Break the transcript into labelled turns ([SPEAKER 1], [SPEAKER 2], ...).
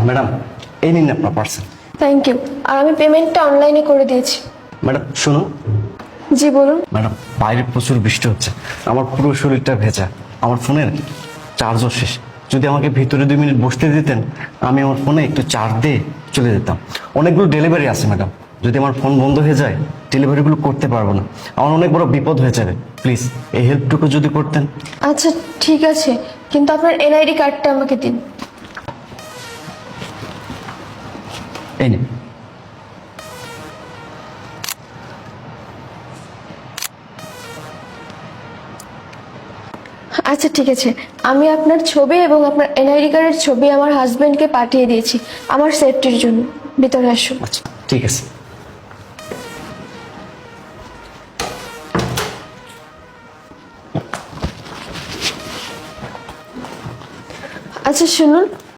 [SPEAKER 1] Madam, এই নিন আপনার পার্সেল।
[SPEAKER 2] Thank you. আর আমি পেমেন্টটা অনলাইনে করে দিয়েছি।
[SPEAKER 1] ম্যাডাম শুনুন।
[SPEAKER 2] জি বলুন।
[SPEAKER 1] ম্যাডাম, বাইরে প্রচুর বৃষ্টি হচ্ছে, আমার পুরো শরীরটা ভেজা, আমার ফোনের চার্জও শেষ। যদি আমাকে ভিতরে 2 মিনিট বসতে দিতেন, আমি আমার ফোনে একটু চার্জ দিয়ে চলে যেতাম। অনেকগুলো ডেলিভারি আছে ম্যাডাম, যদি আমার ফোন বন্ধ হয়ে যায় ডেলিভারিগুলো করতে পারবো না, আমার অনেক বড় বিপদ হয়ে যাবে। প্লিজ এই হেল্পটুকু যদি করতেন।
[SPEAKER 2] আচ্ছা ঠিক আছে, কিন্তু আপনার এনআইডি কার্ডটা আমাকে দিন।
[SPEAKER 1] এই নিন।
[SPEAKER 2] আচ্ছা ঠিক আছে, আমি আপনার ছবি এবং আপনার এনআইডি কার্ডের ছবি আমার হাজবেন্ডকে পাঠিয়ে দিয়েছি আমার সেফটির জন্য। ভিতরে আসুন।
[SPEAKER 1] আচ্ছা ঠিক আছে।
[SPEAKER 2] আচ্ছা শুনুন,